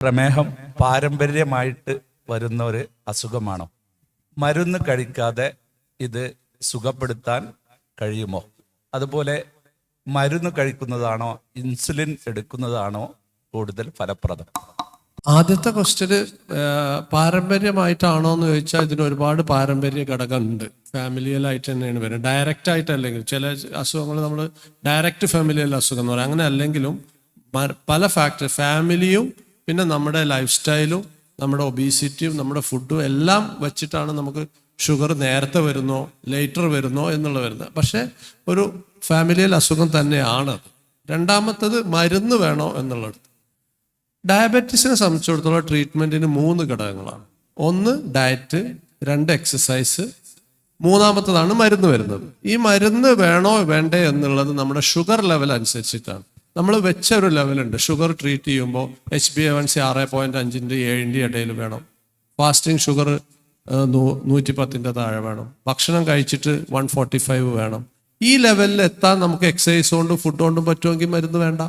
പ്രമേഹം പാരമ്പര്യമായിട്ട് വരുന്ന ഒരു അസുഖമാണോ? മരുന്ന് കഴിക്കാതെ ഇത് സുഖപ്പെടുത്താൻ കഴിയുമോ? അതുപോലെ മരുന്ന് കഴിക്കുന്നതാണോ ഇൻസുലിൻ എടുക്കുന്നതാണോ കൂടുതൽ ഫലപ്രദം? ആദ്യത്തെ ക്വസ്റ്റ്യന് പാരമ്പര്യമായിട്ടാണോ എന്ന് ചോദിച്ചാൽ ഇതിന് ഒരുപാട് പാരമ്പര്യ ഘടകമുണ്ട്. ഫാമിലിയലായിട്ട് തന്നെയാണ് വരുന്നത്, ഡയറക്റ്റ് ആയിട്ടല്ലെങ്കിൽ. ചില അസുഖങ്ങൾ നമ്മൾ ഡയറക്റ്റ് ഫാമിലിയൽ അസുഖം എന്ന് പറയാം. അങ്ങനെ അല്ലെങ്കിലും പല ഫാക്ടർ, ഫാമിലിയും പിന്നെ നമ്മുടെ ലൈഫ് സ്റ്റൈലും നമ്മുടെ ഒബീസിറ്റിയും നമ്മുടെ ഫുഡും എല്ലാം വെച്ചിട്ടാണ് നമുക്ക് ഷുഗർ നേരത്തെ വരുന്നോ ലേറ്റർ വരുന്നോ എന്നുള്ളത് വരുന്നത്. പക്ഷേ ഒരു ഫാമിലിയൽ അസുഖം തന്നെയാണ്. രണ്ടാമത്തത് മരുന്ന് വേണോ എന്നുള്ളത്. ഡയബറ്റീസിനെ സംബന്ധിച്ചിടത്തോളം ട്രീറ്റ്മെൻറ്റിന് 3 ഘടകങ്ങളാണ്. ഒന്ന് ഡയറ്റ്, 2 എക്സസൈസ്, മൂന്നാമത്തതാണ് മരുന്ന് വരുന്നത്. ഈ മരുന്ന് വേണോ വേണ്ടേ എന്നുള്ളത് നമ്മുടെ ഷുഗർ ലെവൽ അനുസരിച്ചിട്ടാണ്. നമ്മൾ വെച്ച ഒരു ലെവലുണ്ട്. ഷുഗർ ട്രീറ്റ് ചെയ്യുമ്പോൾ HbA1c 6.5-ന്റെ 7-ന്റെ ഇടയിൽ വേണം. ഫാസ്റ്റിംഗ് ഷുഗർ 110-ന്റെ താഴെ വേണം. ഭക്ഷണം കഴിച്ചിട്ട് 145 വേണം. ഈ ലെവലിൽ എത്താൻ നമുക്ക് എക്സസൈസ് കൊണ്ടും ഫുഡ് കൊണ്ടും പറ്റുമെങ്കിൽ മരുന്ന് വേണ്ട.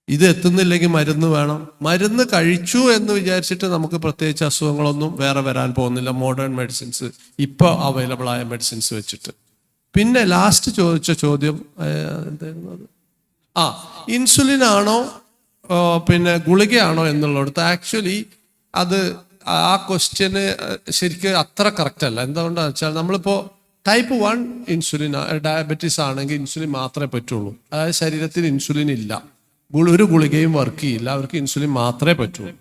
ഇത് എത്തുന്നില്ലെങ്കിൽ മരുന്ന് വേണം. മരുന്ന് കഴിച്ചു എന്ന് വിചാരിച്ചിട്ട് നമുക്ക് പ്രത്യേകിച്ച് അസുഖങ്ങളൊന്നും വേറെ വരാൻ പോകുന്നില്ല, മോഡേൺ മെഡിസിൻസ് ഇപ്പോൾ അവൈലബിൾ ആയ മെഡിസിൻസ് വെച്ചിട്ട്. പിന്നെ ലാസ്റ്റ് ചോദിച്ച ചോദ്യം എന്തായിരുന്നു? ഇൻസുലിൻ ആണോ പിന്നെ ഗുളികയാണോ എന്നുള്ളിടത്ത് ആക്ച്വലി അത് ആ ക്വസ്റ്റ്യന് ശരിക്കും അത്ര കറക്റ്റ് അല്ല. എന്തുകൊണ്ടാണെന്ന് വെച്ചാൽ നമ്മളിപ്പോൾ ടൈപ്പ് 1 ഇൻസുലിൻ ഡയബറ്റീസ് ആണെങ്കിൽ ഇൻസുലിൻ മാത്രമേ പറ്റുള്ളൂ. അതായത് ശരീരത്തിൽ ഇൻസുലിൻ ഇല്ല, ഒരു ഗുളികയും വർക്ക് ചെയ്യില്ല, അവർക്ക് ഇൻസുലിൻ മാത്രമേ പറ്റുള്ളൂ.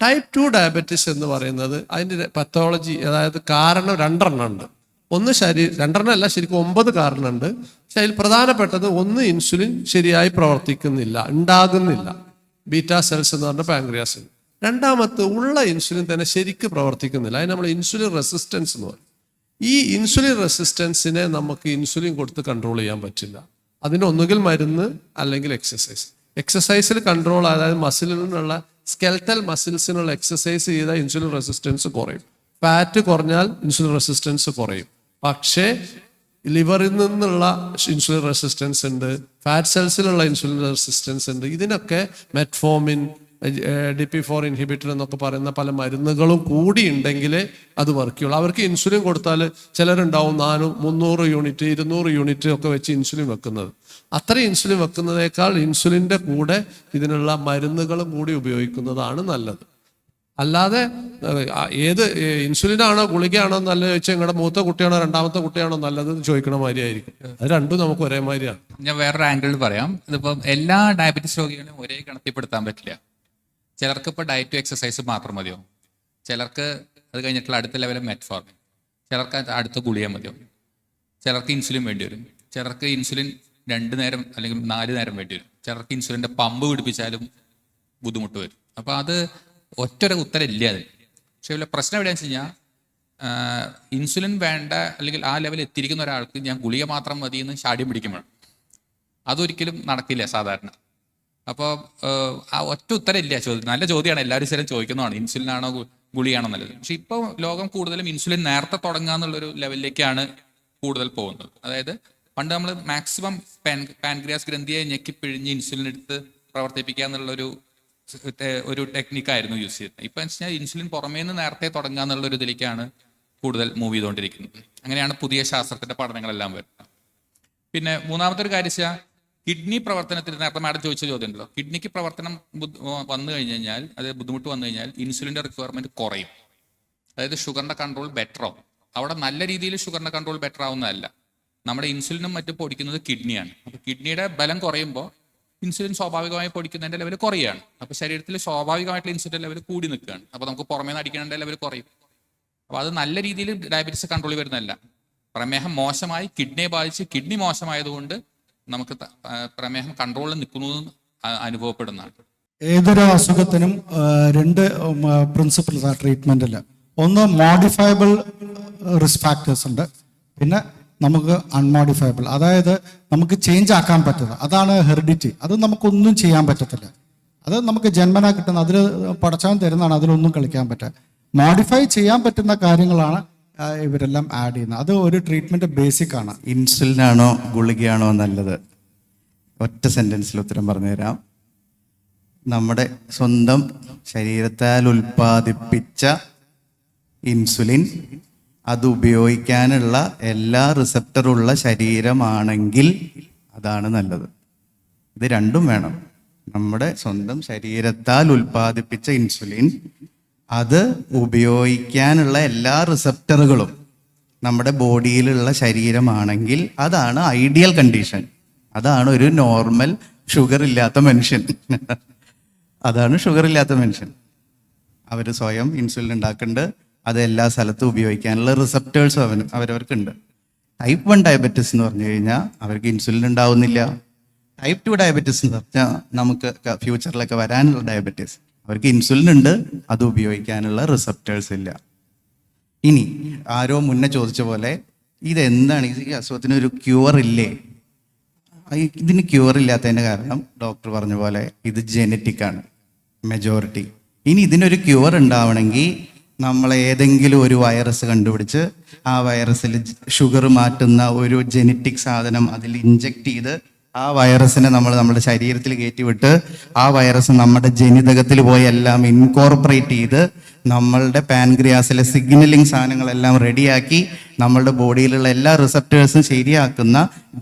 ടൈപ്പ് 2 ഡയബറ്റീസ് എന്ന് പറയുന്നത് അതിൻ്റെ പത്തോളജി, അതായത് കാരണം 2 ഉണ്ട്. ഒന്ന് 2 അല്ല, ശരിക്കും 9 കാരണമുണ്ട്. പക്ഷെ അതിൽ പ്രധാനപ്പെട്ടത് ഒന്ന്, ഇൻസുലിൻ ശരിയായി പ്രവർത്തിക്കുന്നില്ല, ഉണ്ടാകുന്നില്ല, ബീറ്റാ സെൽസ് എന്ന് പറഞ്ഞ പാൻക്രിയാസിൽ. രണ്ടാമത്തെ ഉള്ള ഇൻസുലിൻ തന്നെ ശരിക്കും പ്രവർത്തിക്കുന്നില്ല. അതിന് നമ്മൾ ഇൻസുലിൻ റെസിസ്റ്റൻസ് എന്ന് പറയും. ഈ ഇൻസുലിൻ റെസിസ്റ്റൻസിനെ നമുക്ക് ഇൻസുലിൻ കൊടുത്ത് കൺട്രോൾ ചെയ്യാൻ പറ്റില്ല. അതിന് ഒന്നുകിൽ മരുന്ന് അല്ലെങ്കിൽ എക്സസൈസ്. എക്സസൈസിൽ കൺട്രോൾ, അതായത് മസിലിനുള്ള സ്കെൽറ്റൽ മസിൽസിനുള്ള എക്സസൈസ് ചെയ്താൽ ഇൻസുലിൻ റെസിസ്റ്റൻസ് കുറയും. ഫാറ്റ് കുറഞ്ഞാൽ ഇൻസുലിൻ റെസിസ്റ്റൻസ് കുറയും. പക്ഷേ ലിവറിൽ നിന്നുള്ള ഇൻസുലിൻ റെസിസ്റ്റൻസ് ഉണ്ട്, ഫാറ്റ് സെൽസിലുള്ള ഇൻസുലിൻ റെസിസ്റ്റൻസ് ഉണ്ട്. ഇതിനൊക്കെ മെറ്റ്ഫോമിൻ, DP4 ഇൻഹിബിറ്റർ എന്നൊക്കെ പറയുന്ന പല മരുന്നുകളും കൂടി ഉണ്ടെങ്കിലേ അത് വർക്ക് ചെയ്യുള്ളൂ. അവർക്ക് ഇൻസുലിൻ കൊടുത്താൽ ചിലരുണ്ടാവും 300 യൂണിറ്റ് 200 യൂണിറ്റ് ഒക്കെ വെച്ച് ഇൻസുലിൻ വെക്കുന്നത്. അത്രയും ഇൻസുലിൻ വെക്കുന്നതേക്കാൾ ഇൻസുലിൻ്റെ കൂടെ ഇതിനുള്ള മരുന്നുകളും കൂടി ഉപയോഗിക്കുന്നതാണ് നല്ലത്. അല്ലാതെ ഏത് ഇൻസുലിനാണോ ഗുളികയാണോ നല്ലത് ചോദിച്ചാൽ നിങ്ങളുടെ മൂത്ത കുട്ടിയാണോ രണ്ടാമത്തെ കുട്ടിയാണോ നല്ലത് ചോദിക്കണ മാതിരിയായിരിക്കും. അത് രണ്ടും നമുക്ക് ഒരേ മാതിരിയാണ്. ഞാൻ വേറൊരു ആംഗിളിൽ പറയാം. ഇതിപ്പം എല്ലാ ഡയബറ്റീസ് രോഗികളെയും ഒരേ ഗണത്തിൽപ്പെടുത്താൻ പറ്റില്ല. ചിലർക്ക് ഇപ്പോൾ ഡയറ്റും എക്സസൈസ് മാത്രം മതിയോ, ചിലർക്ക് അത് കഴിഞ്ഞിട്ടുള്ള അടുത്ത ലെവലിൽ മെറ്റ്ഫോർമിൻ, ചിലർക്ക് അടുത്ത ഗുളിക മതിയോ, ചിലർക്ക് ഇൻസുലിൻ വേണ്ടി വരും, ചിലർക്ക് ഇൻസുലിൻ 2 നേരം അല്ലെങ്കിൽ 4 നേരം വേണ്ടി വരും, ചിലർക്ക് ഇൻസുലിൻ്റെ പമ്പ് പിടിപ്പിച്ചാലും ബുദ്ധിമുട്ട് വരും. അപ്പോൾ അത് ഒറ്റൊരു ഉത്തരം ഇല്ല അതിൽ. പക്ഷേ ഇതിലെ പ്രശ്നം എവിടെയാണെന്ന് വെച്ച് കഴിഞ്ഞാൽ ഇൻസുലിൻ വേണ്ട അല്ലെങ്കിൽ ആ ലെവൽ എത്തിയിരിക്കുന്ന ഒരാൾക്ക് ഞാൻ ഗുളിക മാത്രം മതി എന്ന് ശാഠ്യം പിടിക്കുമ്പോൾ അതൊരിക്കലും നടക്കില്ല സാധാരണ. അപ്പോൾ ആ ഒറ്റ ഉത്തരം ഇല്ല. നല്ല ചോദ്യമാണ്, എല്ലാവരും സ്ഥലം ചോദിക്കുന്നതാണ്, ഇൻസുലിൻ ആണോ ഗുളിയാണോ നല്ലത്. പക്ഷെ ഇപ്പോൾ ലോകം കൂടുതലും ഇൻസുലിൻ നേരത്തെ തുടങ്ങുക എന്നുള്ളൊരു ലെവലിലേക്കാണ് കൂടുതൽ പോകുന്നത്. അതായത് പണ്ട് നമ്മൾ മാക്സിമം പാൻക്രിയാസ് ഗ്രന്ഥിയെ ഞെക്കി പിഴിഞ്ഞ് ഇൻസുലിൻ എടുത്ത് പ്രവർത്തിപ്പിക്കുക എന്നുള്ളൊരു ടെക്നിക്കായിരുന്നു യൂസ് ചെയ്യുന്നത്. ഇപ്പം എന്ന് വെച്ചാൽ ഇൻസുലിൻ പുറമേ നിന്ന് നേരത്തെ തുടങ്ങുക എന്നുള്ളൊരു ഇതിലേക്കാണ് കൂടുതൽ മൂവ് ചെയ്തുകൊണ്ടിരിക്കുന്നത്. അങ്ങനെയാണ് പുതിയ ശാസ്ത്രത്തിന്റെ പഠനങ്ങളെല്ലാം വരുന്നത്. പിന്നെ മൂന്നാമത്തെ ഒരു കാര്യം വെച്ചാൽ കിഡ്നി പ്രവർത്തനത്തിൽ, നേരത്തെ മാഡം ചോദിച്ച ചോദ്യം ഉണ്ടല്ലോ, കിഡ്നിക്ക് പ്രവർത്തനം വന്നു കഴിഞ്ഞ് കഴിഞ്ഞാൽ, അത് ബുദ്ധിമുട്ട് വന്നു കഴിഞ്ഞാൽ ഇൻസുലിൻ്റെ റിക്വയർമെൻറ്റ് കുറയും. അതായത് ഷുഗറിൻ്റെ കൺട്രോൾ ബെറ്റർ ആവും. അവിടെ നല്ല രീതിയിൽ ഷുഗറിൻ്റെ കൺട്രോൾ ബെറ്റർ ആവുന്നതല്ല, നമ്മുടെ ഇൻസുലിനും മറ്റും പൊടിക്കുന്നത് കിഡ്നിയാണ്. അപ്പോൾ കിഡ്നിയുടെ ബലം കുറയുമ്പോൾ ഇൻസുലിൻ സ്വാഭാവികമായി പൊടിക്കുന്നതിൻ്റെ ലെവൽ കുറയുകയാണ്. അപ്പോൾ ശരീരത്തിൽ സ്വാഭാവികമായിട്ടുള്ള ഇൻസുലിൻ്റെ ലെവൽ കൂടി നിൽക്കുകയാണ്. അപ്പോൾ നമുക്ക് പുറമേ നിന്ന് അടിക്കേണ്ട ലെവൽ കുറയും. അപ്പോൾ അത് നല്ല രീതിയിൽ ഡയബറ്റീസ് കൺട്രോൾ വരുന്നതല്ല. പ്രമേഹം മോശമായി കിഡ്നിയെ ബാധിച്ച് കിഡ്നി മോശമായതുകൊണ്ട് നമുക്ക് പ്രമേഹം കൺട്രോളിൽ നിൽക്കുന്നു അനുഭവപ്പെടുന്നതാണ്. ഏതൊരു അസുഖത്തിനും 2 പ്രിൻസിപ്പിൾസ് ട്രീറ്റ്മെന്റിൽ. ഒന്ന് മോഡിഫയബിൾ റിസ്ക് ഫാക്ടേഴ്സ് ഉണ്ട്, പിന്നെ നമുക്ക് അൺമോഡിഫയബിൾ, അതായത് നമുക്ക് ചേഞ്ച് ആക്കാൻ പറ്റുന്നത്. അതാണ് ഹെറിഡിറ്റി. അത് നമുക്കൊന്നും ചെയ്യാൻ പറ്റത്തില്ല. അത് നമുക്ക് ജന്മനാ കിട്ടുന്ന, അതിൽ പടച്ചവൻ തരുന്നതാണ്, അതിലൊന്നും കളിക്കാൻ പറ്റുക. മോഡിഫൈ ചെയ്യാൻ പറ്റുന്ന കാര്യങ്ങളാണ് ഇവരെല്ലാം ആഡ് ചെയ്യുന്നത്. അത് ഒരു ട്രീറ്റ്മെന്റ് ബേസിക് ആണ്. ഇൻസുലിനാണോ ഗുളികയാണോ നല്ലത്? ഒറ്റ സെന്റൻസിൽ ഉത്തരം പറഞ്ഞു തരാം. നമ്മുടെ സ്വന്തം ശരീരത്താൽ ഉൽപ്പാദിപ്പിച്ച ഇൻസുലിൻ അത് ഉപയോഗിക്കാനുള്ള എല്ലാ റിസപ്റ്ററുള്ള ശരീരമാണെങ്കിൽ അതാണ് നല്ലത്. ഇത് രണ്ടും വേണം. നമ്മുടെ സ്വന്തം ശരീരത്താൽ ഉൽപ്പാദിപ്പിച്ച ഇൻസുലിൻ അത് ഉപയോഗിക്കാനുള്ള എല്ലാ റിസപ്റ്ററുകളും നമ്മുടെ ബോഡിയിലുള്ള ശരീരമാണെങ്കിൽ അതാണ് ഐഡിയൽ കണ്ടീഷൻ. അതാണ് ഒരു നോർമൽ ഷുഗർ ഇല്ലാത്ത മനുഷ്യൻ. അതാണ് ഷുഗർ ഇല്ലാത്ത മനുഷ്യൻ. അവർ സ്വയം ഇൻസുലിൻ ഉണ്ടാക്കുന്നുണ്ട്, അത് എല്ലാ സ്ഥലത്തും ഉപയോഗിക്കാനുള്ള റിസപ്റ്റേഴ്സും അവരവർക്കുണ്ട്. ടൈപ്പ് 1 ഡയബറ്റിസ് എന്ന് പറഞ്ഞു കഴിഞ്ഞാൽ അവർക്ക് ഇൻസുലിൻ ഉണ്ടാവുന്നില്ല. ടൈപ്പ് 2 ഡയബറ്റിസ് എന്ന് പറഞ്ഞാൽ നമുക്ക് ഫ്യൂച്ചറിലൊക്കെ വരാനുള്ള ഡയബറ്റീസ്, അവർക്ക് ഇൻസുലിൻ ഉണ്ട്, അത് ഉപയോഗിക്കാനുള്ള റിസപ്റ്റേഴ്സ് ഇല്ല. ഇനി ആരോ മുന്നേ ചോദിച്ച പോലെ ഇതെന്താണ്, ഈ അസുഖത്തിന് ഒരു ക്യൂർ ഇല്ലേ? ഇതിന് ക്യൂർ ഇല്ലാത്തതിൻ്റെ കാരണം ഡോക്ടർ പറഞ്ഞ പോലെ ഇത് ജെനറ്റിക് ആണ് മെജോറിറ്റി. ഇനി ഇതിനൊരു ക്യൂർ ഉണ്ടാവണമെങ്കിൽ നമ്മൾ ഏതെങ്കിലും ഒരു വൈറസ് കണ്ടുപിടിച്ച് ആ വൈറസിൽ ഷുഗർ മാറ്റുന്ന ഒരു ജെനറ്റിക് സാധനം അതിൽ ഇഞ്ചെക്ട് ചെയ്ത് ആ വൈറസിനെ നമ്മൾ നമ്മുടെ ശരീരത്തിൽ കയറ്റി വിട്ട് ആ വൈറസ് നമ്മുടെ ജനിതകത്തിൽ പോയി എല്ലാം ഇൻകോർപ്പറേറ്റ് ചെയ്ത് നമ്മളുടെ പാൻക്രിയാസിലെ സിഗ്നലിംഗ് സാധനങ്ങളെല്ലാം റെഡിയാക്കി നമ്മളുടെ ബോഡിയിലുള്ള എല്ലാ റിസപ്റ്റേഴ്സും ശരിയാക്കുന്ന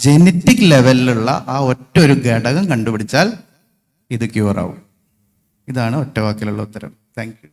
ജെനറ്റിക് ലെവലിലുള്ള ആ ഒറ്റ ഒരു ഘടകം കണ്ടുപിടിച്ചാൽ ഇത് ക്യൂർ ആവും. ഇതാണ് ഒറ്റ വാക്കിലുള്ള ഉത്തരം. Thank you.